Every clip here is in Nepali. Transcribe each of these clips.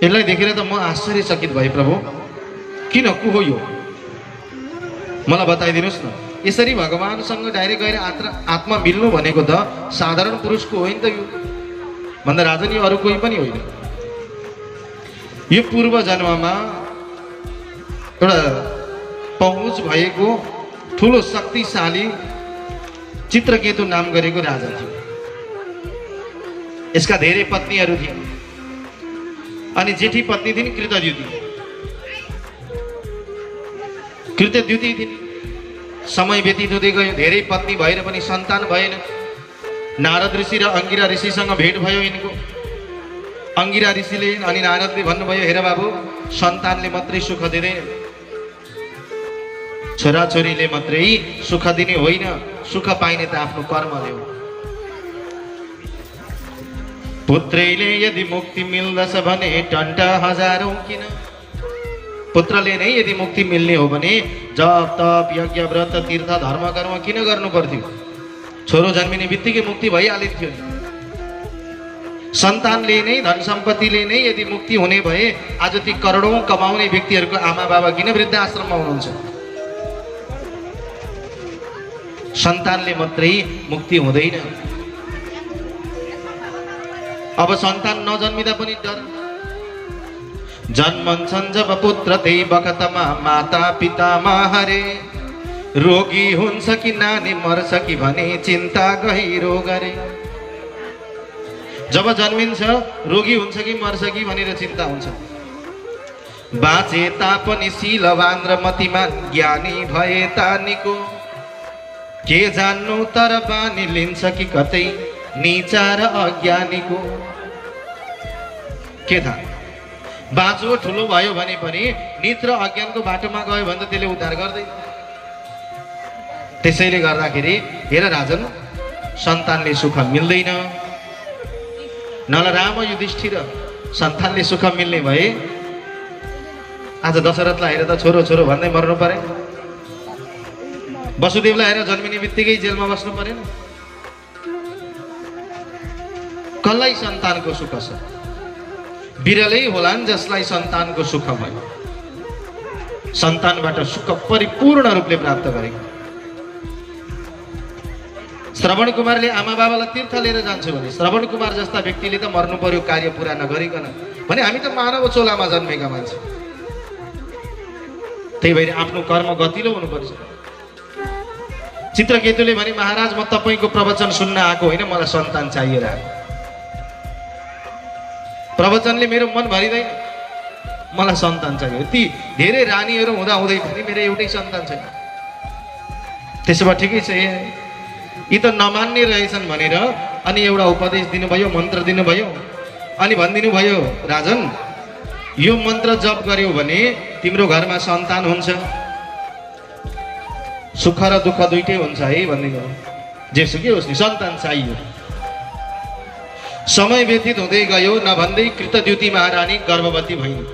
यसलाई देखेर त म आश्चर्यचकित भए, प्रभु किन को हो यो, मलाई बताइदिनुहोस् न। यसरी भगवानसँग डाइरेक्ट गएर आत्मा मिल्नु भनेको त साधारण पुरुषको होइन त, यो भन्दा राजन यो अरू कोही पनि होइन। यो पूर्व जन्ममा एउटा पहुँच भएको ठुलो शक्तिशाली चित्रकेतु नाम गरेको राजा थियो। यसका धेरै पत्नीहरू थिए अनि जेठी पत्नी थिइन् कृतद्युति। कृतद्युति थिइन्। समय व्यतीत हुँदै गयो, धेरै पत्नी भएर पनि सन्तान भएन। नारद ऋषि र अंगिरा ऋषिसँग भेट भयो यिनको। अंगिरा ऋषिले अनि नारदले भन्नुभयो, हेर बाबु, सन्तानले मात्रै सुख दिँदैन, छोराछोरीले मात्रै सुख दिने होइन, सुख पाइने त आफ्नो कर्मले हो। पुत्रैले यदि मुक्ति मिल्दछ भने टन्टा हजारौं किन, पुत्रले नै यदि मुक्ति मिल्ने हो भने जप तप यज्ञ व्रत तीर्थ धर्म कर्म किन गर्नु पर्थ्यो? छोरो जन्मिने बित्तिकै मुक्ति भइहाल्थ्यो। सन्तानले नै धन सम्पत्तिले नै यदि मुक्ति हुने भए आज ती करोडौं कमाउने व्यक्तिहरूको आमा बाबा किन वृद्धाश्रममा हुनुहुन्छ? सन्तानले मात्रै मुक्ति हुँदैन। अब सन्तान नजन्मिँदा पनि डर। जन्मन्छन् जब पुत्र त्यही बखतमा माता पितामा हरे, रोगी हुन्छ कि नानी मर्छ कि भने चिन्ता गहिरो गरे। जब जन्मिन्छ रोगी हुन्छ कि मर्छ कि भनेर चिन्ता हुन्छ। बाँचे तापनि शीलवान र मतिमान ज्ञानी भए तानिको, के जान्नु तर बानी लिन्छ कि कतै नीचा र अज्ञानीको। के थाहा, बाँचो ठुलो भयो भने पनि नित र अज्ञानको बाटोमा गयो भने त त्यसले उद्धार गर्दैन। त्यसैले गर्दाखेरि हेर राजन, सन्तानले सुख मिल्दैन। नल राम युधिष्ठिर सन्तानले सुख मिल्ने भए आज दशरथलाई हेर त छोरो छोरो भन्दै मर्नु परेन। वसुदेवलाई हेर जन्मिने बित्तिकै जेलमा बस्नु परेन। कसलाई सन्तानको सुख छ? बिरलै होलान् जसलाई सन्तानको सुख भयो। सन्तानबाट सुख परिपूर्ण रूपले प्राप्त गरेको। श्रवण कुमारले आमा बाबालाई तीर्थ लिएर जान्छु भने श्रवण कुमार जस्ता व्यक्तिले त मर्नु पर्यो कार्य पूरा नगरिकन। भने हामी त मानव चोलामा जन्मेका मान्छे, त्यही भएर आफ्नो कर्म गतिलो हुनुपर्छ। चित्रकेतुले भने, महाराज म तपाईको प्रवचन सुन्न आएको होइन, मलाई सन्तान चाहिएर आएको। प्रवचनले मेरो मन भरिँदैन, मलाई सन्तान चाहियो। ती धेरै रानीहरू हुँदा हुँदै पनि मेरो एउटै सन्तान छैन। त्यसो भए ठिकै छ, यी त नमान्ने रहेछन् भनेर अनि एउटा उपदेश दिनुभयो, मन्त्र दिनुभयो। अनि भनिदिनु भयो, राजन यो मन्त्र जप गर्यो भने तिम्रो घरमा सन्तान हुन्छ, सुख र दुःख दुइटै हुन्छ है भनिदिनु। जेसुकै होस् नि, सन्तान चाहियो। समय व्यतीत हुँदै गयो, नभन्दै कृतद्युति महारानी गर्भवती भइन्।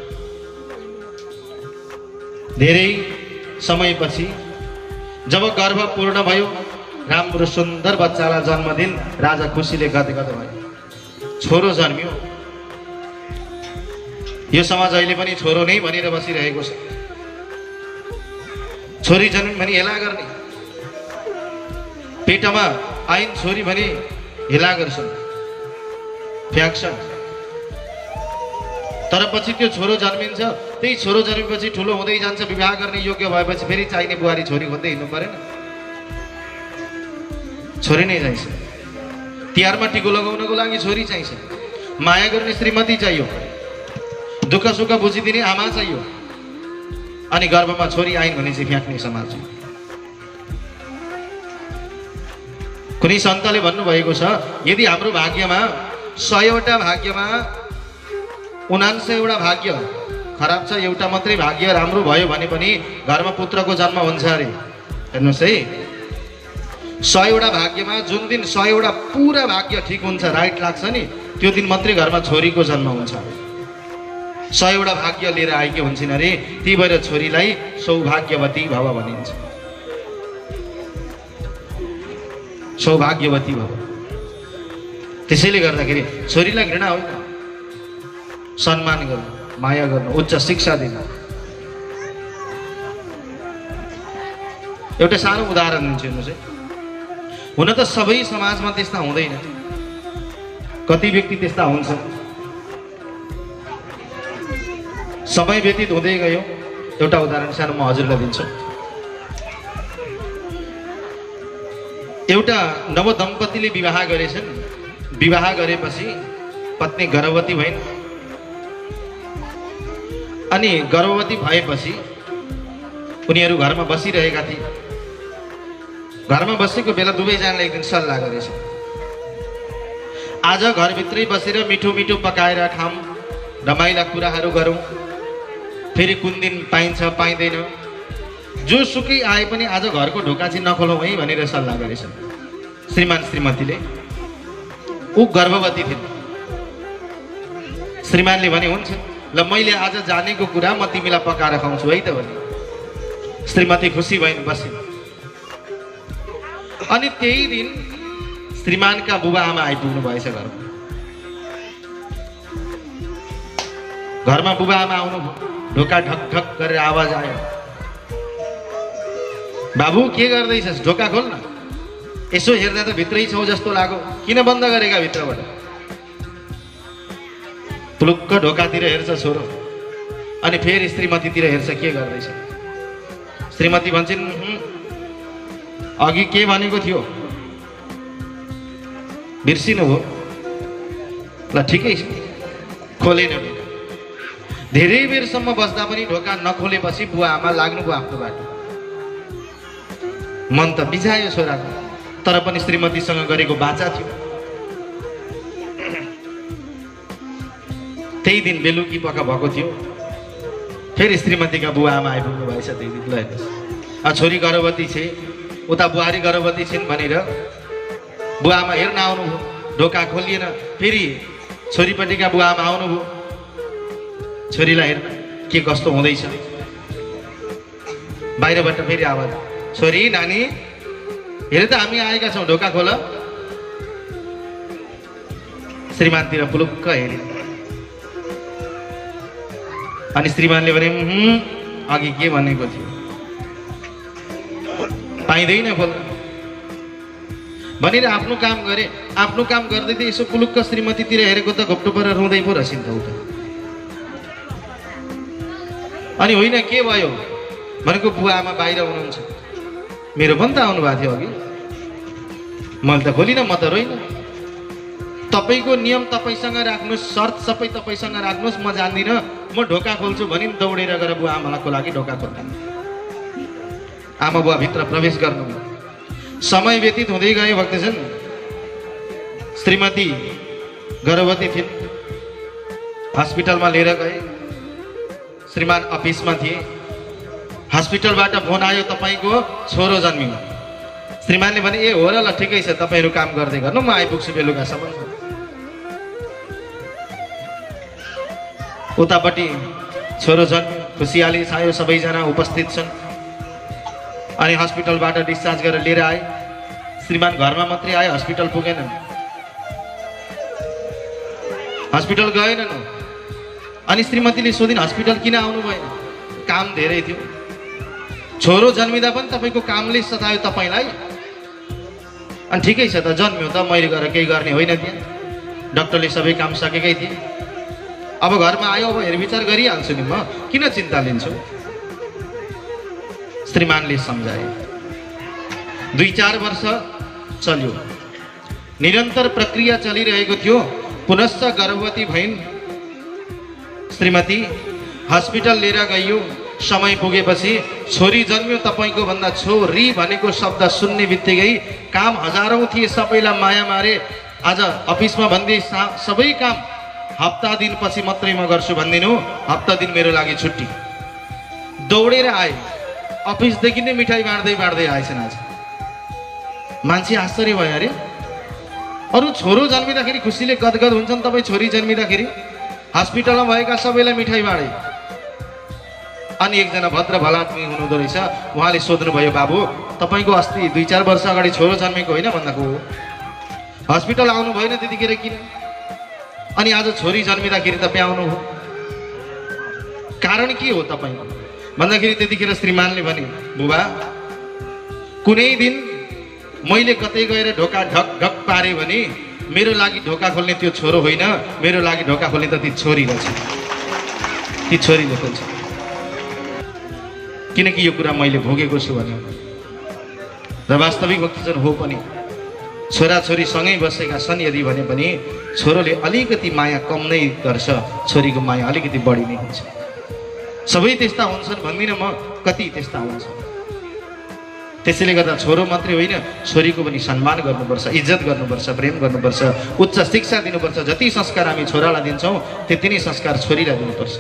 धेरै समयपछि जब गर्भ पूर्ण भयो, राम्रो सुन्दर बच्चालाई जन्म दिन राजा खुसीले गदगद भयो। छोरो जन्मियो। यो समाज अहिले पनि छोरो नै भनेर बसिरहेको छ। छोरी जन्मिन् भने हेला गर्ने, पेटमा आइन् छोरी भने हेला गर्छन्, फ्याक्छन्। तर पछि त्यो छोरो जन्मिन्छ, त्यही छोरो जन्मेपछि ठुलो हुँदै जान्छ, विवाह गर्ने योग्य भएपछि फेरि चाहिने बुहारी छोरी खोज्दै हिँड्नु परेन? छोरी नै चाहिन्छ। तिहारमा टिको लगाउनको लागि छोरी चाहिन्छ, माया गर्ने श्रीमती चाहियो, दुःख सुख बुझिदिने आमा चाहियो। अनि गर्भमा छोरी आइन् भने चाहिँ फ्याँक्ने समाज। कुनै सन्तले भन्नुभएको छ, यदि हाम्रो भाग्यमा 100वटा भाग्यमा 79वटा भाग्य खराब छ, एउटा मात्रै भाग्य राम्रो भयो भने पनि घरमा पुत्रको जन्म हुन्छ अरे। हेर्नुहोस् है, 100वटा भाग्यमा जुन दिन 100वटा पुरा भाग्य ठिक हुन्छ, राइट लाग्छ नि, त्यो दिन मात्रै घरमा छोरीको जन्म हुन्छ। 100वटा भाग्य लिएर आएकी हुन्छन् अरे, ती भएर छोरीलाई सौभाग्यवती भव भनिन्छ। सौभाग्यवती भव। त्यसैले गर्दाखेरि छोरीलाई घृणा होइन, सम्मान गर्नु। माया गर्नु, उच्च शिक्षा दिनु। एउटा सानो उदाहरण दिन्छु हेर्नुहोस् है। हुन त सबै समाजमा त्यस्ता हुँदैन, कति व्यक्ति त्यस्ता हुन्छ। समय व्यतीत हुँदै गयो। एउटा उदाहरण सानो म हजुरलाई दिन्छु। एउटा नवदम्पतिले विवाह गरेछन्। विवाह गरेपछि पत्नी गर्भवती भइन्। अनि गर्भवती भएपछि उनीहरू घरमा बसिरहेका थिए। घरमा बसेको बेला दुवैजनाले एक दिन सल्लाह गरेछ, आज घरभित्रै बसेर मिठो मिठो पकाएर खाऊँ, रमाइला कुराहरू गरौँ, फेरि कुन दिन पाइन्छ पाइँदैन, जोसुकै आए पनि आज घरको ढोका चाहिँ नखोलौँ है भनेर सल्लाह गरेछन् श्रीमान श्रीमतीले। ऊ गर्भवती थिइन्। श्रीमानले भने हुन्छ ल मैले आज जानेको कुरा म तिमीलाई पकाएर खुवाउँछु है त भने। श्रीमती खुसी भइन्, बसिन्। अनि त्यही दिन श्रीमानका बुबा आमा आइपुग्नु भएछ घरमा। घरमा बुबा आमा आउनुभयो। ढोका ढक ढक गरेर आवाज आयो, बाबु के गर्दैछस्, ढोका खोल न, यसो हेर्दा त भित्रै छौ जस्तो लाग्यो, किन बन्द गरेका भित्रबाट? पुलुक्क ढोकातिर हेर्छ छोरो, अनि फेरि श्रीमतीतिर हेर्छ के गर्दैछ। श्रीमती भन्छन् अघि के भनेको थियो, बिर्सिनु हो? ल ठिकै छ, खोलेन। धेरै बेरसम्म बस्दा पनि ढोका नखोलेपछि बुवा आमा लाग्नुभयो आफ्नो बाटो। मन त बिझायो छोराको, तर पनि श्रीमतीसँग गरेको बाचा थियो। त्यही दिन बेलुकी पक्का भएको थियो। फेरि श्रीमतीका बुवा आमा आइपुग्नु भएछ त्यही दिन। ल हेर्नुहोस्, छोरी गर्भवती छे, उता बुहारी गर्भवती छिन् भनेर बुवा आमा हेर्न आउनुभयो। ढोका खोलिएन। फेरि छोरीपट्टिका बुवा आमा आउनुभयो छोरीलाई हेर्न के कस्तो हुँदैछ। बाहिरबाट फेरि आवाज, छोरी नानी हेर त हामी आएका छौँ, ढोका खोल। श्रीमानतिर पुलुक्क हेरे। अनि श्रीमानले भने अघि के भनेको थियो, पाइँदैन खोल्न भनेर आफ्नो काम गरे। आफ्नो काम गर्दै थिए, यसो पुलुक्क श्रीमतीतिर हेरेको त घोप्टो परेर रुँदै पो रहेछन् त उता। अनि होइन के भयो भनेको, बुवा आमा बाहिर हुनुहुन्छ। मेरो पनि त आउनु भएको थियो अघि, मैले त खोलिनँ, म त रोइन। तपाईँको नियम तपाईँसँग राख्नुहोस्, शर्त सबै तपाईँसँग राख्नुहोस्, म जान्दिनँ, म ढोका खोल्छु भनी दौडेर गएर बुवा आमाको लागि ढोका खोल्नु। आमा बुवा भित्र प्रवेश गर्नु। समय व्यतीत हुँदै गयो भक्तजन। श्रीमती गर्भवती थिइन्। हस्पिटलमा लिएर गए। श्रीमान अफिसमा थिए। हस्पिटलबाट फोन आयो, तपाईँको छोरो जन्मियो। श्रीमानले भने ए हो र, ल ठिकै छ, तपाईँहरू काम गर्दै गर्नु, म आइपुग्छु बेलुकासम्म। उतापट्टि छोरो जन्मियो, खुसियाली छायो, सबैजना उपस्थित छन्। अनि हस्पिटलबाट डिस्चार्ज गरेर लिएर आए। श्रीमान घरमा मात्रै आए, हस्पिटल पुगेनन्, हस्पिटल गएनन्। अनि श्रीमतीले सोधिन् हस्पिटल किन आउनु भएन? काम धेरै थियो। छोरो जन्मिँदा पनि तपाईँको कामले सतायो तपाईँलाई? अनि ठिकै छ त, जन्मियो त, मैले गएर केही गर्ने होइन त्यहाँ, डाक्टरले सबै काम सकेकै थिए। अब घरमा आयो, अब हेरविचार गरिहाल्छु नि, म किन चिन्ता लिन्छु? श्रीमानले सम्झाए। 2-4 वर्ष चल्यो। निरन्तर प्रक्रिया चलिरहेको थियो। पुनश्च गर्भवती भइन् श्रीमती। हस्पिटल लिएर गइयो। समय पुगेपछि छोरी जन्मियो। तपाईँको भन्दा छोरी भनेको शब्द सुन्ने बित्तिकै काम हजारौं थिए, सबैलाई माया मारे। आज अफिसमा भन्दै सबै काम हप्ता दिनपछि मात्रै म गर्छु भन्दिनु। हप्ता दिन मेरो लागि छुट्टी। दौडेर आए। अफिसदेखि नै मिठाई बाँड्दै बाँड्दै आएछन्। आज मान्छे आश्चर्य भयो, अरे अरू छोरो जन्मिँदाखेरि खुसीले गदगद हुन्छन्, तपाईँ छोरी जन्मिँदाखेरि हस्पिटलमा भएका सबैलाई मिठाई बाँडे। अनि एकजना भद्र भलात्मी हुनुहुँदो रहेछ। उहाँले सोध्नुभयो, बाबु तपाईँको अस्ति 2-4 वर्ष अगाडि छोरो जन्मेको होइन भन्दाको हो, हस्पिटल आउनु भएन त्यतिखेर किन? अनि आज छोरी जन्मिँदाखेरि तपाईँ आउनु हो? कारण के हो तपाईँ भन्दाखेरि त्यतिखेर श्रीमानले भने बुबा कुनै दिन मैले कतै गएर ढोका ढक ढक पारे भने मेरो लागि ढोका खोल्ने त्यो छोरो होइन, मेरो लागि ढोका खोल्ने त ती छोरी रहेछ, ती छोरीले खोल्छ। किनकि यो कुरा मैले भोगेको छु भन्यो र वास्तविक भक्तजन हो पनि। छोराछोरी सँगै बसेका छन् यदि भने पनि छोरोले अलिकति माया कम नै गर्छ, छोरीको माया अलिकति बढी नै हुन्छ। सबै त्यस्ता हुन्छन् भन्दिनँ म, कति त्यस्ता हुन्छ। त्यसैले गर्दा छोरो मात्रै होइन छोरीको पनि सम्मान गर्नुपर्छ, इज्जत गर्नुपर्छ, प्रेम गर्नुपर्छ, उच्च शिक्षा दिनुपर्छ। जति संस्कार हामी छोरालाई दिन्छौँ त्यति नै संस्कार छोरीलाई दिनुपर्छ।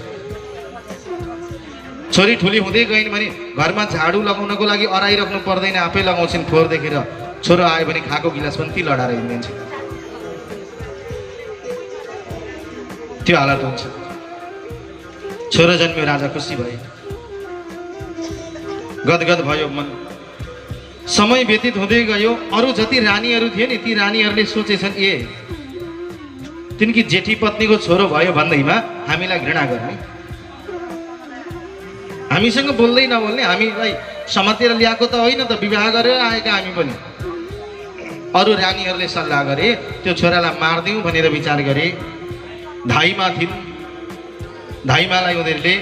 छोरी ठुली हुँदै गइन् भने घरमा झाडु लगाउनको लागि अराइराख्नु पर्दैन, आफै लगाउँछिन्। फोहोर देखेर छोरो आयो भने खाएको गिलास पनि ती लडाएर हिँडिदिन्छ। त्यो हालत हुन्छ। छोरो जन्मियो, राजा खुसी भए, गदगद भयो मन। समय व्यतीत हुँदै गयो। अरू जति रानीहरू थिए नि ती रानीहरूले सोचेछन् ए तिनकी जेठी पत्नीको छोरो भयो भन्दैमा हामीलाई घृणा गर्ने, हामीसँग बोल्दै नबोल्ने, हामीलाई समातेर ल्याएको त होइन त, विवाह गरेर आएका हामी पनि। अरू रानीहरूले सल्लाह गरे त्यो छोरालाई मारिदिउँ भनेर विचार गरे। धाइमा थिइन्, धाइमालाई उनीहरूले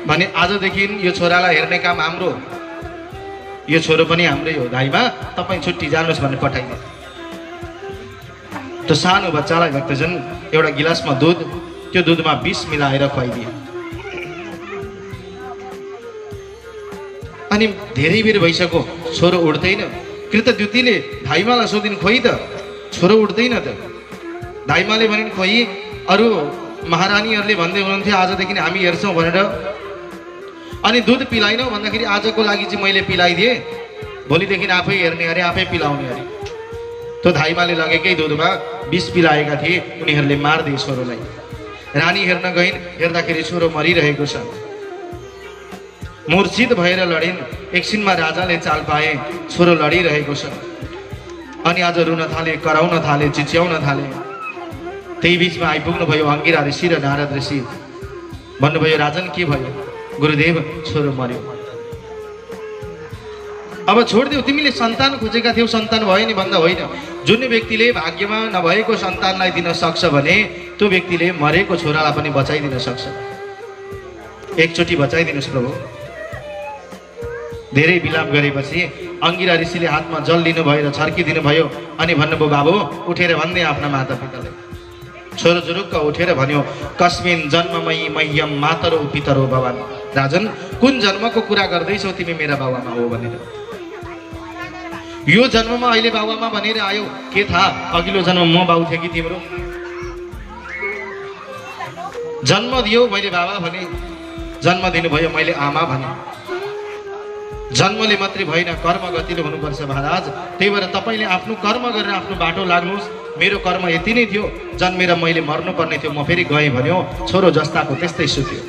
भने आजदेखि यो छोरालाई हेर्ने काम हाम्रो, यो छोरो पनि हाम्रै हो, धाइमा तपाईँ छुट्टी जानुहोस् भनेर पठाइदिए। त्यो सानो बच्चालाई भक्तजन एउटा गिलासमा दुध, त्यो दुधमा विष मिलाएर खुवाइदिए। अनि धेरै बेर भइसक्यो छोरो उठ्दैन। कृतद्युतिले धाइमालाई सोधिन् खोइ त छोरो उठ्दैन त। धाइमाले भनिन् खोइ अरू महारानीहरूले भन्दै हुनुहुन्थ्यो आजदेखि हामी हेर्छौँ भनेर। अनि दुध पिलाइनौ भन्दाखेरि आजको लागि चाहिँ मैले पिलाइदिएँ, भोलिदेखि आफै हेर्ने अरे, आफै पिलाउने अरे। त्यो धाइमाले लगेकै दुधमा विष पिलाएका थिए, उनीहरूले मारिदिए छोरोलाई। रानी हेर्न गइन्, हेर्दाखेरि छोरो मरिरहेको छ। मूर्छित भएर लडिन्। एकछिनमा राजाले चाल पाए छोरो लडिरहेको छ। अनि आज रुन थाले, कराउन थाले, चिच्याउन थाले। त्यही बिचमा आइपुग्नु भयो अंगिरा ऋषि र नारद ऋषि। भन्नुभयो राजन के भयो? गुरुदेव छोरो मर्यो। अब छोडिदेऊ, तिमीले सन्तान खोजेका थियौ, सन्तान भयो नि भन्दा होइन। जुन व्यक्तिले भाग्यमा नभएको सन्तानलाई दिन सक्छ भने त्यो व्यक्तिले मरेको छोरालाई पनि बचाइदिन सक्छ। एकचोटि बचाइदिनुहोस् प्रभु। धेरै विलाप गरेपछि अंगिरा ऋषिले हातमा जल लिनुभयो र छर्किदिनु भयो। अनि भन्नुभयो बाबु उठेर भन्दै आफ्ना माता पिताले। छोरो जुरुक्क उठेर भन्यो कस्मिन जन्ममयी मह्यम मातरो पितरो भवन। राजन कुन जन्मको कुरा गर्दैछौ तिमी मेरा बाबामा हो भनेर? यो जन्ममा अहिले बाबामा भनेर आयो, के थाहा अघिल्लो जन्म म बाउ थिएँ कि तिम्रो? जन्म दियो मैले बाबा भने, जन्म दिनुभयो मैले आमा भने। जन्मले मात्रै भएन, कर्म गतिले हुनुपर्छ महाराज। त्यही भएर तपाईँले आफ्नो कर्म गरेर आफ्नो बाटो लाग्नुहोस्। मेरो कर्म यति नै थियो, जन्मेर मैले मर्नुपर्ने थियो, म फेरि गएँ भन्यो। छोरो जस्ताको त्यस्तै सुत्यो।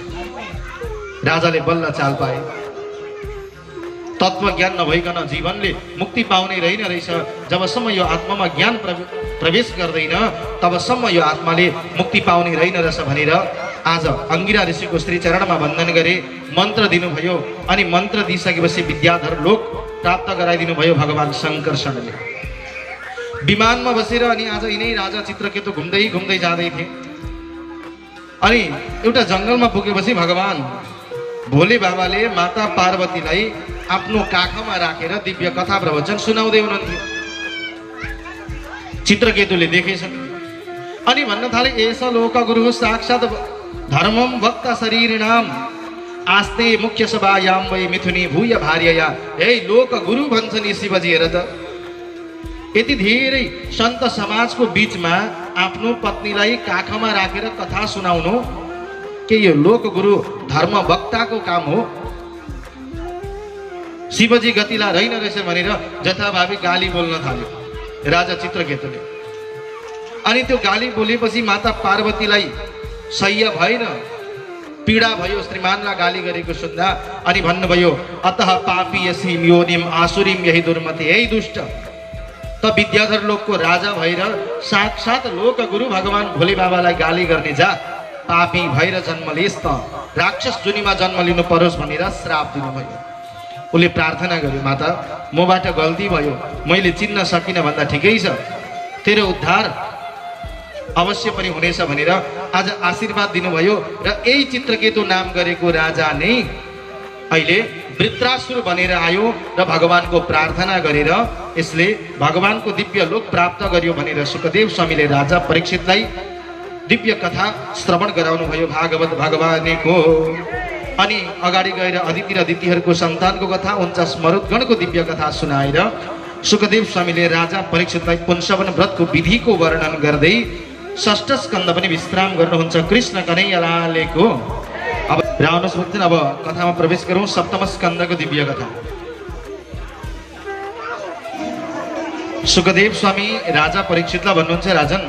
राजाले बल्ल चाल पाए। तत्त्वज्ञान नभइकन जीवनले मुक्ति पाउने रहेन रहेछ। जबसम्म यो आत्मामा ज्ञान प्रवेश गर्दैन तबसम्म यो आत्माले मुक्ति पाउने रहेन रहेछ भनेर आज अंगिरा ऋषिको श्री चरणमा वन्दन गरे, मन्त्र दिनुभयो। अनि मन्त्र दिइसकेपछि विद्याधर लोक प्राप्त गराइदिनु भयो भगवान शङ्करले। विमानमा बसेर अनि आज यिनै राजा चित्रकेतु घुम्दै घुम्दै जाँदै थिए। अनि एउटा जङ्गलमा पुगेपछि भगवान भोले बाबाले माता पार्वतीलाई आफ्नो काखमा राखेर दिव्य कथा प्रवचन सुनाउँदै हुनुहुन्थ्यो। चित्रकेतुले देखेछन् अनि भन्न थाले एष लोक गुरु साक्षात् धर्मम भक्त शरीरनाम आस्ते मुख्य सभायाम वै मिथुनी भूय भार्यया। हे लोक गुरु भन्छन् यी शिवजी। हेर त यति धेरै सन्त समाजको बीचमा आफ्नो पत्नीलाई काखमा राखेर कथा सुनाउनु के यो लोक गुरु धर्म वक्ताको काम हो? शिवजी गतिला रहेन रहेछ भनेर जथाभावी गाली बोल्न थाल्यो राजा चित्रकेतुले। अनि त्यो गाली बोलेपछि माता पार्वतीलाई सह्य भएन, पीडा भयो श्रीमानलाई गाली गरेको सुन्दा। अनि भन्नुभयो अतः पापी यसीम योनिम आसुरीम यही दुर्मति। हे दुष्ट, त विद्याधर लोकको राजा भएर साक्षात लोक गुरु भगवान भोले बाबालाई गाली गर्ने जा। पापी भएर जन्म लिएस् त राक्षस जुनीमा जन्म लिनु परोस् भनेर श्राप दिनुभयो। उसले प्रार्थना गर्यो, माता मबाट गल्ती भयो, मैले चिन्न सकिनँ भन्दा ठिकै छ, तेरो उद्धार अवश्य पनि हुनेछ भनेर आज आशीर्वाद दिनुभयो। र यही चित्रकेतु नाम गरेको राजा नै अहिले वृत्रासुर बनेर आयो र भगवानको प्रार्थना गरेर यसले भगवानको दिव्य लोक प्राप्त गर्यो भनेर सुखदेव स्वामीले राजा परीक्षितलाई दिव्य कथा श्रवण गराउनु भयो भागवत भगवानको। अनि अगाडि गएर अदिति र दितिहरूको सन्तानको कथा 49 मरुद्गणको दिव्य कथा सुनाएर सुखदेव स्वामीले राजा परीक्षितलाई पुंसवन व्रतको विधिको वर्णन गर्दै षष्ठ स्कन्द पनि विश्राम गर्नुहुन्छ। कृष्ण कन्हैयालालको अब राउनुहोस् भक्तजन, अब कथामा प्रवेश गरौँ। सप्तम स्कन्दको दिव्य कथा। सुखदेव स्वामी राजा परीक्षितलाई भन्नुहुन्छ, राजन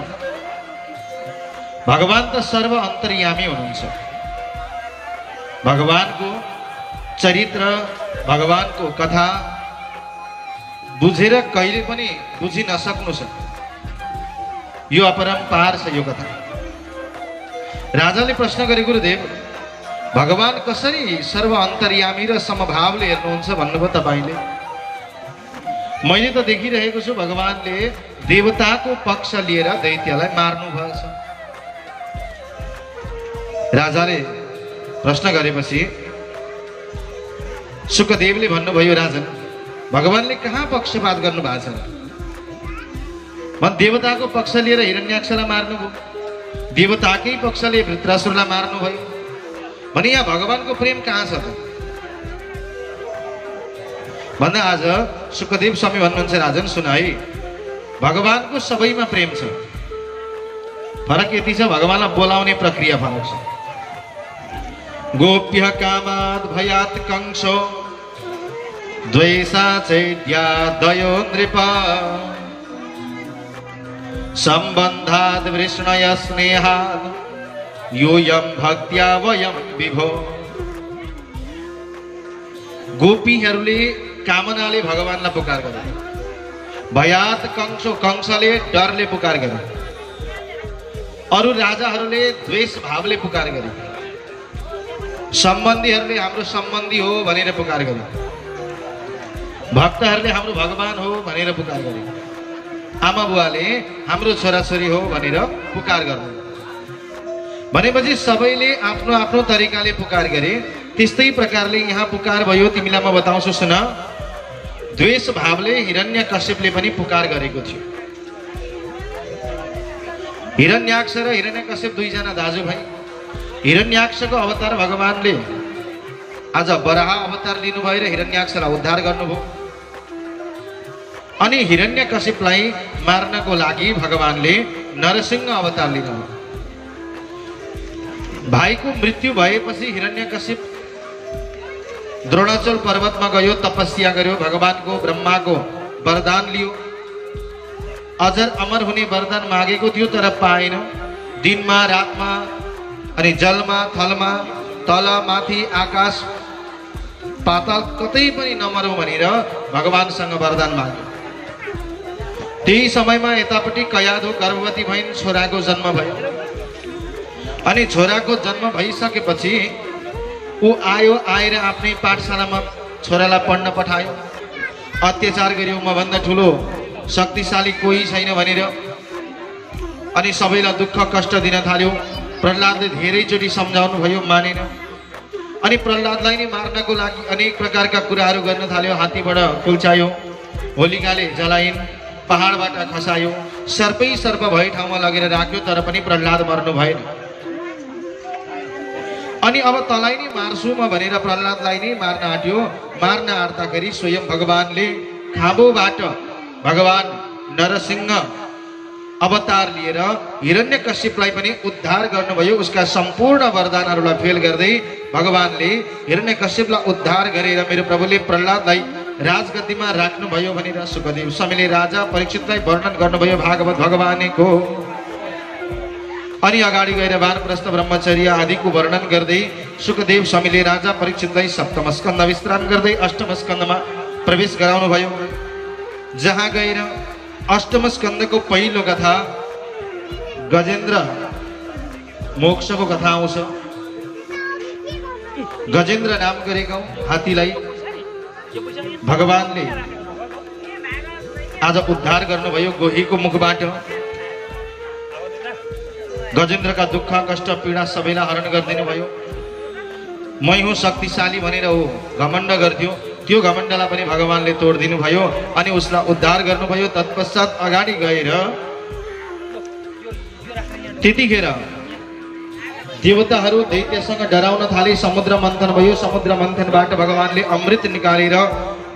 भगवान त सर्व अन्तर्यामी हुनुहुन्छ, भगवानको चरित्र भगवानको कथा बुझेर कहिले पनि बुझि नसक्नु छ, यो अपरम्पार छ यो कथा। राजाले प्रश्न गरे, गुरुदेव भगवान कसरी सर्व अन्तर्यामी र समभावले हेर्नुहुन्छ भन्नुभयो तपाईले? मैले त देखिरहेको छु भगवानले देवताको पक्ष लिएर दैत्यलाई मार्नु भएछ। राजाले प्रश्न गरेपछि सुखदेवले भन्नुभयो, राजन भगवानले कहाँ पक्षपात गर्नु भएको छ? देवताको पक्ष लिएर हिरण्याक्षलाई मार्नुभयो, देवताकै पक्षले वृत्रासुरलाई मार्नुभयो भने यहाँ भगवानको प्रेम कहाँ छ त भन्दा आज सुखदेव स्वामी भन्नुहुन्छ, राजन सुन है, भगवानको सबैमा प्रेम छ, फरक यति छ भगवानलाई बोलाउने प्रक्रिया फरक छ। गोप्य कामाद भयात कंसो द्वेषा चैद्या दयो नृप सम्बन्धाद वृष्णय स्नेहाद योयम भक्त्या वयम विभो। गोपीहरूले कामनाले भगवानलाई पुकार गरे, भयात कंसो कंसले डरले पुकार गरे, अरू राजाहरूले द्वेष भावले पुकार गरे, सम्बन्धीहरूले हाम्रो सम्बन्धी हो भनेर पुकार गरे, भक्तहरूले हाम्रो भगवान हो भनेर पुकार गरे, आमा बुवाले हाम्रो छोराछोरी हो भनेर पुकार गर्नु भनेपछि सबैले आफ्नो आफ्नो तरिकाले पुकार गरे। त्यस्तै प्रकारले यहाँ पुकार भयो, तिमीलाई म बताउँछु सुन। द्वेष भावले हिरण्यकश्यपले पनि पुकार गरेको थियो। हिरण्याक्ष र हिरण्यकश्यप दुईजना दाजुभाइ। हिरण्याक्षको अवतार भगवानले आज वराह अवतार लिनुभयो र हिरण्याक्षलाई उद्धार गर्नुभयो। अनि हिरण्यकश्यपलाई मार्नको लागि भगवानले नरसिंह अवतार लिनुभयो। भाइको मृत्यु भएपछि हिरण्यकश्यप द्रोणाचल पर्वतमा गयो, तपस्या गर्यो, भगवानको ब्रह्माको वरदान लियो, अजर अमर हुने वरदान मागेको थियो तर पाएन। दिनमा रातमा अनि जलमा थलमा तल माथि आकाश पाताल कतै पनि नमरौँ भनेर भगवानसँग वरदान माग्यो। त्यही समयमा यतापट्टि कयाधो गर्भवती भइन्, छोराको जन्म भयो। अनि छोराको जन्म भइसकेपछि ऊ आयो, आएर आफ्नै पाठशालामा छोरालाई पढ्न पठायो, अत्याचार गर्यो, मभन्दा ठुलो शक्तिशाली कोही छैन भनेर। अनि सबैलाई दुःख कष्ट दिन थाल्यो। प्रहलादले धेरैचोटि सम्झाउनु भयो, मानेन। अनि प्रहलादलाई नै मार्नको लागि अनेक प्रकारका कुराहरू गर्न थाल्यो। हात्तीबाट कुल्चायो, होलिकाले जलाइन्, पहाडबाट खसायो, सर्पै सर्प भए ठाउँमा लगेर राख्यो तर पनि प्रहलाद मर्नु भएन। अनि अब तलाई नै मार्छु म भनेर प्रहलादलाई नै मार्न आँट्यो। मार्न आँट्दाखेरि स्वयं भगवानले खाँबोबाट भगवान नरसिंह अवतार लिएर हिरण्यकश्यपलाई पनि उद्धार गर्नुभयो। उसका सम्पूर्ण वरदानहरूलाई फेल गर्दै भगवानले हिरण्यकश्यपलाई उद्धार गरेर मेरो प्रभुले प्रहलादलाई राजगद्दीमा राख्नुभयो भनेर सुखदेव स्वामीले राजा परीक्षितलाई वर्णन गर्नुभयो भागवत भगवानको। अनि अगाडि गएर वानप्रस्थ ब्रह्मचर्य आदिको वर्णन गर्दै सुखदेव स्वामीले राजा परीक्षितलाई सप्तम स्कन्द विश्राम गर्दै अष्टम स्कन्दमा प्रवेश गराउनु भयो। जहाँ गएर अष्टम स्कन्दको पहिलो कथा गजेन्द्र मोक्षको कथा आउँछ। गजेन्द्र नाम गरेको हात्तीलाई भगवानले आज उद्धार गर्नुभयो गोहीको मुखबाट। गजेन्द्रका दुःख कष्ट पीडा सबैलाई हरण गरिदिनु भयो। मै हुँ शक्तिशाली भनेर हो घमण्ड गर्थ्यो, त्यो घमण्डलाई पनि भगवानले तोडिदिनु भयो अनि उसलाई उद्धार गर्नुभयो। तत्पश्चात अगाडि गएर त्यतिखेर देवताहरू दैत्यसँग डराउन थाले। समुद्र मन्थन भयो। समुद्र मन्थनबाट भगवानले अमृत निकालेर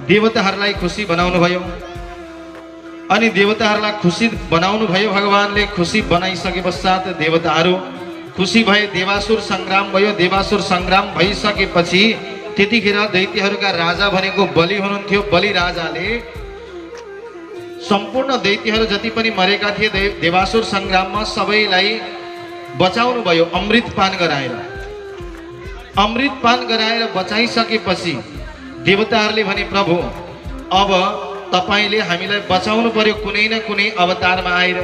देवताहरूलाई खुसी बनाउनु भयो। अनि देवताहरूलाई खुसी बनाउनु भयो भगवानले। खुसी बनाइसके पश्चात देवताहरू खुसी भए। देवासुर संग्राम भयो। देवासुर संग्राम भइसकेपछि त्यतिखेर दैत्यहरूका राजा भनेको बलि हुनुहुन्थ्यो। बलि राजाले सम्पूर्ण दैत्यहरू जति पनि मरेका थिए देवासुर संग्राममा सबैलाई बचाउनु भयो अमृत पान गराएर। अमृत पान गराएर बचाइसकेपछि देवताहरूले भने प्रभु अब तपाईले हामीलाई बचाउनु पर्यो कुनै न कुनै अवतारमा आएर,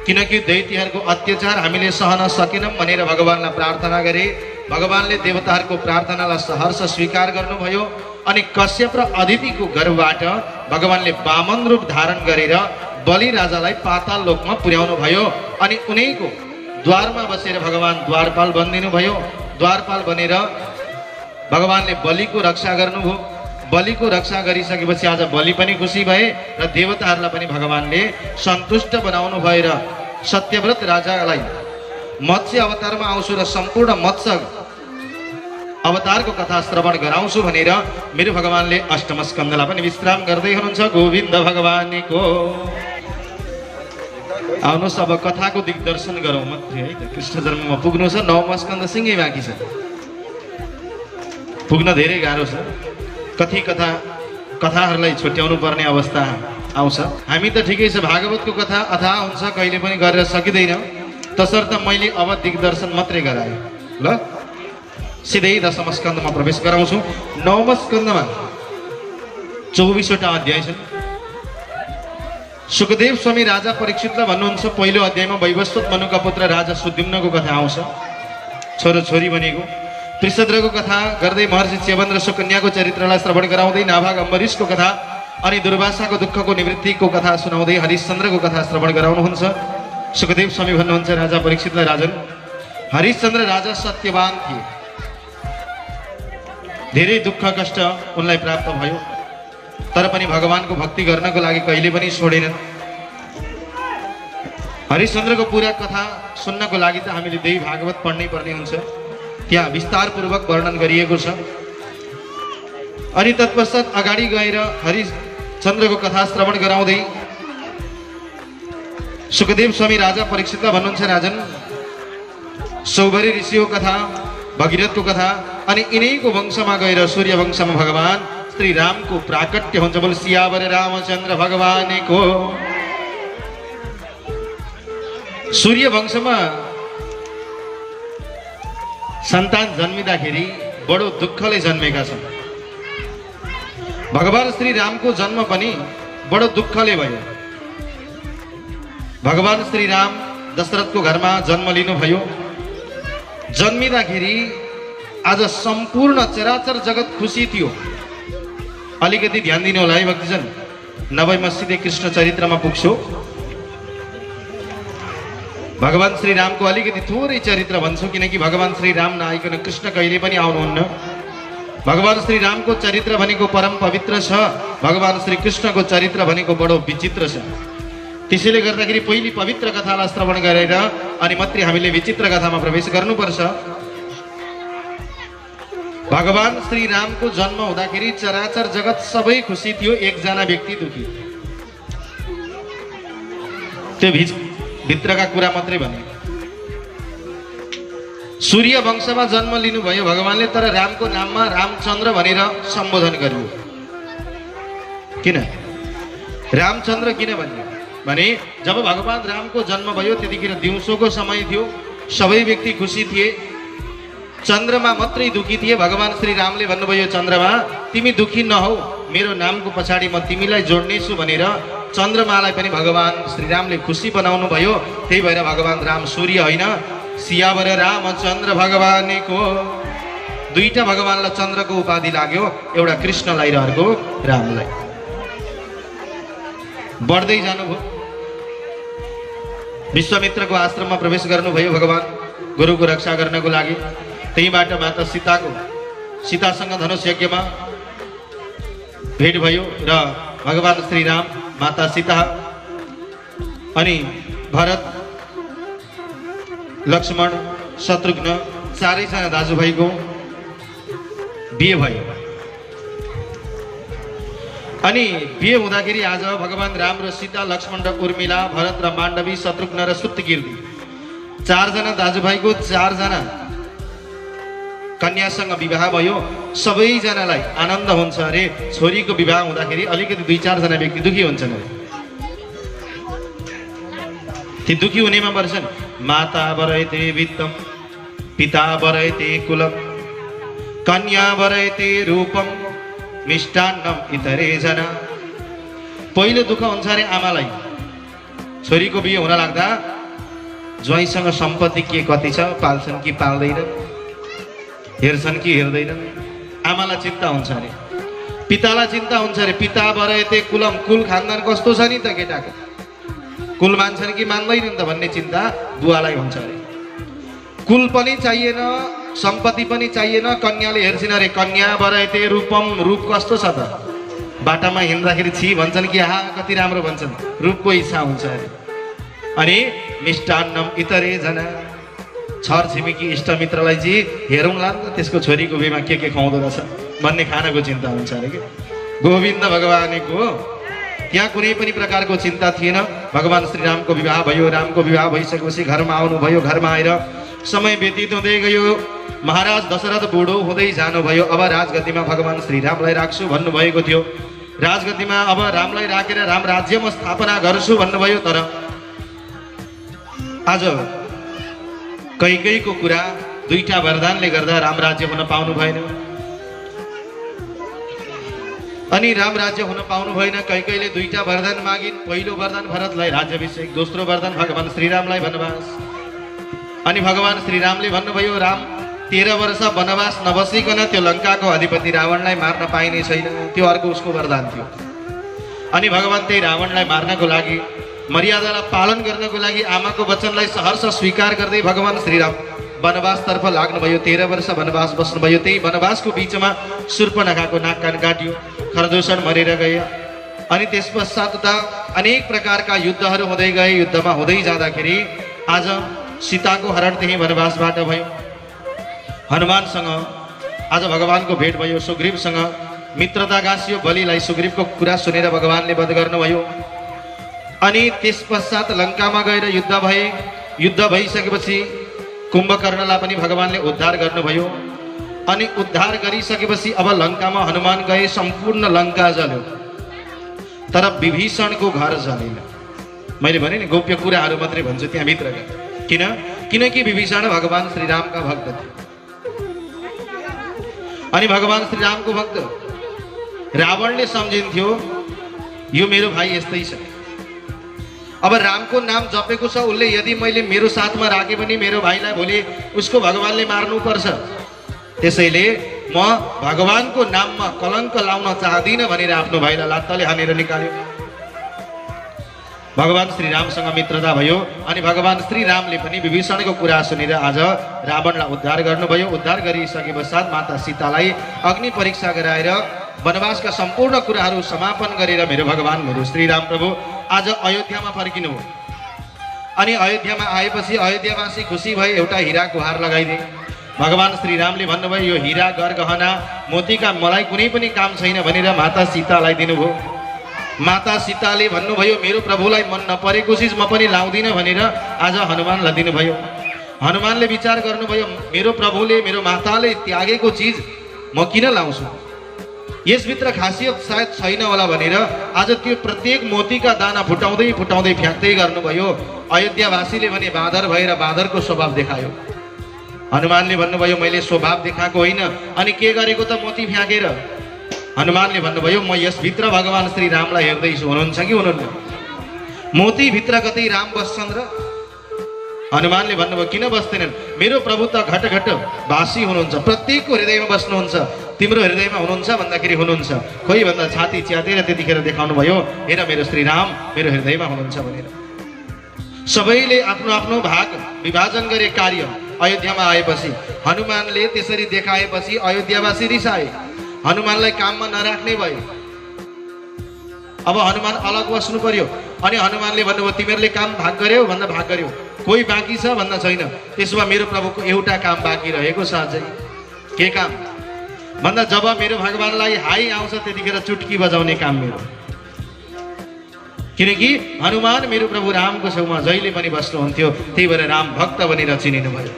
किनकि दैत्यहरूको अत्याचार हामीले सहन सकेनौं भनेर भगवानलाई प्रार्थना गरे। भगवानले देवताहरूको प्रार्थनालाई सहर्ष स्वीकार गर्नुभयो अनि कश्यप र अदितिको गर्भबाट भगवानले वामन रूप धारण गरेर बलि राजालाई पाताल लोकमा पुर्याउनु भयो। अनि उनैको द्वारमा बसेर भगवान द्वारपाल बनिदिनु भयो। द्वारपाल बनेर भगवानले बलिको रक्षा गर्नुभयो। बलिको रक्षा गरिसकेपछि आज बलि पनि खुसी भए र देवताहरूलाई पनि भगवानले सन्तुष्ट बनाउनु भएर सत्यव्रत राजालाई मत्स्य अवतारमा आउँछु र सम्पूर्ण मत्स्य अवतारको कथा श्रवण गराउँछु भनेर मेरो भगवानले अष्टम स्कन्धलाई पनि विश्राम गर्दै हुनुहुन्छ। गोविन्द भगवानको आउनुहोस् अब कथाको दिग्दर्शन गरौँ मात्रै है। कृष्ण जन्ममा पुग्नु छ। नवम स्कन्ध सिंगै बाँकी छ, पुग्न धेरै गाह्रो छ। कथाहरूलाई छुट्याउनु पर्ने अवस्था आउँछ। हामी त ठिकै छ, भागवतको कथा अथाह हुन्छ, कहिले पनि गरेर सकिँदैन। तसर्थ मैले अब दिग्दर्शन मात्रै गराएँ। ल सिधै दशम स्कन्धमा प्रवेश गराउँछु। नवम स्कन्धमा 24वटा अध्याय छन्। सुखदेव स्वामी राजा परीक्षितलाई भन्नुहुन्छ पहिलो अध्यायमा वैवस्वत मनुका पुत्र राजा सुद्युम्नको कथा आउँछ, छोरो छोरी बनेको। त्रिशद्रको कथा गर्दै महर्षि च्यवन र सुकन्याको चरित्रलाई श्रवण गराउँदै नाभाग अम्बरीशको कथा अनि दुर्वासाको दुःखको निवृत्तिको कथा सुनाउँदै हरिश्चन्द्रको कथा श्रवण गराउनुहुन्छ। सुखदेव स्वामी भन्नुहुन्छ राजा परीक्षितलाई, राजन हरिश्चन्द्र राजा सत्यवान थिए। धेरै दुःख कष्ट उनलाई प्राप्त भयो, तर पनि भगवानको भक्ति गर्नको लागि कहिले पनि छोडेनन्। हरिश्चन्द्रको पूरा कथा सुन्नको लागि त हामीले देवी भागवत पढ्नै पर्ने हुन्छ। त्यहाँ विस्तारपूर्वक वर्णन गरिएको छ। अनि तत्पश्चात अगाडि गएर हरिश्चन्द्रको कथा श्रवण गराउँदै सुखदेव स्वामी राजा परीक्षितलाई भन्नुहुन्छ, राजन सौभरी ऋषिको कथा, भगीरथको कथा अनि यिनैको वंशमा गएर सूर्य वंशमा भगवान श्री रामको प्राकट्य हुन्छ। बोल सियावर रामचन्द्र भगवानको। सूर्य वंशमा सन्तान जन्मिँदाखेरि बडो दुःखले जन्मेका छन्। भगवान श्री रामको जन्म पनि बडो दुःखले भयो। भगवान श्री राम दशरथको घरमा जन्म लिनुभयो। जन्मिँदाखेरि आज सम्पूर्ण चराचर जगत खुसी थियो। अलिकति ध्यान दिनु होला है भक्तजन, नभए म सिधै कृष्ण चरित्रमा पुग्छु। भगवान श्री रामको अलिकति थोरै चरित्र भन्छु, किनकि भगवान श्री राम नआइकन कृष्ण कहिले पनि आउनुहुन्न। भगवान श्री रामको चरित्र भनेको परम पवित्र छ। भगवान श्री कृष्णको चरित्र भनेको बडो विचित्र छ। त्यसैले गर्दाखेरि पहिले पवित्र कथालाई श्रवण गरेर अनि मात्रै हामीले विचित्र कथामा प्रवेश गर्नुपर्छ। भगवान श्री रामको जन्म हुँदाखेरि चराचर जगत सबै खुसी थियो, एकजना व्यक्ति दुखी। त्यो भित्रका कुरा मात्रै भने। सूर्य वंशमा जन्म लिनुभयो भगवानले, तर रामको नाममा रामचन्द्र भनेर सम्बोधन गरियो। किन रामचन्द्र किन भन्यो भने जब भगवान रामको जन्म भयो त्यतिखेर दिउँसोको समय थियो, सबै व्यक्ति खुसी थिए, चन्द्रमा मात्रै दुखी थिए। भगवान श्री रामले भन्नुभयो, चन्द्रमा तिमी दुखी नहौ, मेरो नामको पछाडि म तिमीलाई जोड्नेछु भनेर चन्द्रमालाई पनि भगवान श्री रामले खुसी बनाउनु भयो। त्यही भएर भगवान राम सूर्य होइन सियावर रामचन्द्र भगवानको दुईटा भगवानलाई चन्द्रको उपाधि लाग्यो, एउटा कृष्णलाई र अर्को रामलाई। बढ्दै जानुभयो, विश्वामित्रको आश्रममा प्रवेश गर्नुभयो भगवान गुरुको रक्षा गर्नको लागि। त्यहीबाट माता सीतासँग धनुष यज्ञमा भेट भयो र भगवान श्री राम, माता सीता अनि भरत, लक्ष्मण, शत्रुघ्न चारैजना दाजुभाइको बिहे भयो। अनि बिहे हुँदाखेरि आज भगवान राम र सीता, लक्ष्मण र उर्मिला, भरत र माण्डवी, शत्रुघ्न र सुत्तकीर्ति चारजना दाजुभाइको चारजना कन्यासँग विवाह भयो। सबैजनालाई आनन्द हुन्छ अरे। छोरीको विवाह हुँदाखेरि अलिकति दुई चारजना व्यक्ति दुखी हुन्छन् अरे। ती दुखी हुनेमा पर्छन्। माता वरयते वित्तम, पिता वरयते कुलम, कन्या वरयते रूपम, मिष्टान्नम इतरे जना। पहिलो दुःख हुन्छ अरे आमालाई। छोरीको बिहे हुन लाग्दा ज्वाइँसँग सम्पत्ति के कति छ, पाल्छन् कि पाल्दैन, हेर्छन् कि हेर्दैनन्, आमालाई चिन्ता हुन्छ अरे। पितालाई चिन्ता हुन्छ अरे। पिता वरयते कुलम, कुल खानदान कस्तो छ नि त केटाको, कुल मान्छन् कि मान्दैनन् त भन्ने चिन्ता बुवालाई हुन्छ अरे। कुल पनि चाहिएन, सम्पत्ति पनि चाहिएन, कन्याले हेर्छिन् अरे। कन्या वरयते रूपम, रूप कस्तो छ त, बाटामा हिँड्दाखेरि छि भन्छन् कि आहा कति राम्रो भन्छन्, रूपको इच्छा हुन्छ अरे। अनि मिष्टान्नम इतरे जना, छर छिमेकी इष्टमित्रलाई चाहिँ हेरौँला नि त त्यसको छोरीको बिहेमा के खुवाउँदो रहेछ भन्ने खानाको चिन्ता हुन्छ अरे कि। गोविन्द भगवानको त्यहाँ कुनै पनि प्रकारको चिन्ता थिएन। भगवान श्रीरामको विवाह भयो। रामको विवाह भइसकेपछि घरमा आउनुभयो। घरमा आएर समय व्यतीत हुँदै गयो। महाराज दशरथ बुढो हुँदै जानुभयो। अब राजगद्दीमा भगवान श्रीरामलाई राख्छु भन्नुभएको थियो। राजगद्दीमा अब रामलाई राखेर राम राज्यमा स्थापना गर्छु भन्नुभयो। तर आज कैकेयीको कुरा, दुईटा वरदानले गर्दा राम राज्य हुन पाउनु भएन। अनि राम राज्य हुन पाउनु भएन। कैकेयीले दुईटा वरदान मागिन्। पहिलो वरदान भरतलाई राज्याभिषेक, दोस्रो वरदान भगवान श्रीरामलाई वनवास। अनि भगवान श्रीरामले भन्नुभयो राम 13 वर्ष वनवास नबसिकन त्यो लङ्काको अधिपति रावणलाई मार्न पाइने छैन। त्यो अर्को उसको वरदान थियो। अनि भगवान त्यही रावणलाई मार्नको लागि, मर्यादालाई पालन गर्नको लागि आमाको वचनलाई सहर्ष स्वीकार गर्दै भगवान श्रीराम वनवासतर्फ लाग्नुभयो। 13 वर्ष वनवास बस्नुभयो। त्यही वनवासको बिचमा शूर्पणखाको नाक कान काट्यो, खरदूषण मरेर गए। अनि त्यस पश्चात त अनेक प्रकारका युद्धहरू हुँदै गए। युद्धमा हुँदै जाँदाखेरि आज सीताको हरण त्यही वनवासबाट भयो। हनुमानसँग आज भगवानको भेट भयो। सुग्रीवसँग मित्रता गाँसियो। बलिलाई सुग्रीवको कुरा सुनेर भगवानले वध गर्नुभयो। अनि त्यस पश्चात लङ्कामा गएर युद्ध भए। युद्ध भइसकेपछि कुम्भकर्णलाई पनि भगवानले उद्धार गर्नुभयो। अनि उद्धार गरिसकेपछि अब लङ्कामा हनुमान गए। सम्पूर्ण लङ्का जल्यो, तर विभीषणको घर जलेन। मैले भने नि गोप्य कुराहरू मात्रै भन्छु त्यहाँभित्रका। किनकि विभीषण भगवान श्रीरामका भक्त थिए। अनि भगवान श्रीरामको भक्त रावणले सम्झिन्थ्यो यो मेरो भाइ यस्तै छ। अब रामको नाम जपेको छ उसले, यदि मैले मेरो साथमा राखे पनि मेरो भाइलाई भोलि उसको भगवानले मार्नुपर्छ। त्यसैले म भगवानको नाममा कलङ्क लाउन चाहदिनँ भनेर आफ्नो भाइलाई लात्ताले हानेर निकाल्यो। भगवान श्रीरामसँग मित्रता भयो। अनि भगवान श्रीरामले पनि विभीषणको कुरा सुनेर आज रावणलाई उद्धार गर्नुभयो। उद्धार गरिसके पश्चात माता सीतालाई अग्नि परीक्षा गराएर वनवासका सम्पूर्ण कुराहरू समापन गरेर मेरो भगवान, मेरो श्रीराम प्रभु आज अयोध्यामा फर्किनु। अनि अयोध्यामा आएपछि अयोध्यावासी खुसी भए। एउटा हिराको हार लगाइदिए। भगवान श्रीरामले भन्नुभयो यो हिरा गरगहना मोतीका मलाई कुनै पनि काम छैन भनेर माता सीतालाई दिनुभयो। माता सीताले भन्नुभयो मेरो प्रभुलाई मन नपरेको चिज म पनि लाउँदिनँ भनेर आज हनुमानलाई दिनुभयो। हनुमानले विचार गर्नुभयो मेरो प्रभुले, मेरो माताले त्यागेको चिज म किन लाउँछु, यसभित्र खासियत सायद छैन होला भनेर आज त्यो प्रत्येक मोतीका दाना फुटाउँदै फुटाउँदै फ्याँक्दै गर्नुभयो। अयोध्यावासीले भने बाँदर भएर बाँदरको स्वभाव देखायो। हनुमानले भन्नुभयो मैले स्वभाव देखाएको होइन, अनि के गरेको त मोती फ्याँकेर। हनुमानले भन्नुभयो म यसभित्र भगवान श्रीरामलाई हेर्दैछु, हुनुहुन्छ कि हुनुहुन्न? मोतीभित्र कतै राम बस्छन् र हनुमानले भन्नुभयो किन बस्दैनन्, मेरो प्रभु त घट घट भाषी हुनुहुन्छ, प्रत्येकको हृदयमा बस्नुहुन्छ, तिम्रो हृदयमा हुनुहुन्छ भन्दाखेरि हुनुहुन्छ, खोइ भन्दा छाती च्यातेर त्यतिखेर देखाउनु भयो, हेर मेरो श्रीराम मेरो हृदयमा हुनुहुन्छ भनेर। सबैले आफ्नो आफ्नो भाग विभाजन गरे कार्य। अयोध्यामा आएपछि हनुमानले त्यसरी देखाएपछि अयोध्यावासी रिसाए, हनुमानलाई काममा नराख्ने भयो। अब हनुमान अलग बस्नु पर्यो। अनि हनुमानले भन्नुभयो तिमीहरूले काम भाग गर्यौ भन्दा भाग गर्यौ, कोही बाँकी छ भन्दा छैन, त्यसो भए मेरो प्रभुको एउटा काम बाँकी रहेको छ अझै। के काम भन्दा जब मेरो भगवानलाई हाई आउँछ त्यतिखेर चुटकी बजाउने काम मेरो, किनकि हनुमान मेरो प्रभु रामको छेउमा जहिले पनि बस्नुहुन्थ्यो, त्यही भएर राम भक्त बनेर चिनिनु भयो।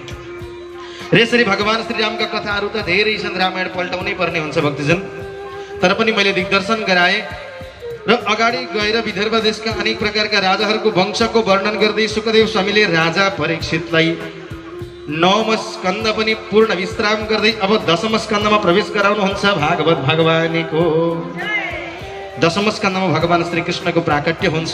र यसरी भगवान श्रीरामका कथाहरू त धेरै छन्, रामायण पल्टाउनै पर्ने हुन्छ भक्तजन, तर पनि मैले दिग्दर्शन गराएँ र अगाडि गएर विदर्भ देशका अनेक प्रकारका राजाहरूको वंशको वर्णन गर्दै सुखदेव स्वामीले राजा परीक्षितलाई 9औं स्कन्द पनि पूर्ण विश्राम गर्दै अब 10औं स्कन्दमा प्रवेश गराउनुहुन्छ भागवत भगवानीको। 10औं स्कन्दमा भगवान श्रीकृष्णको प्राकट्य हुन्छ।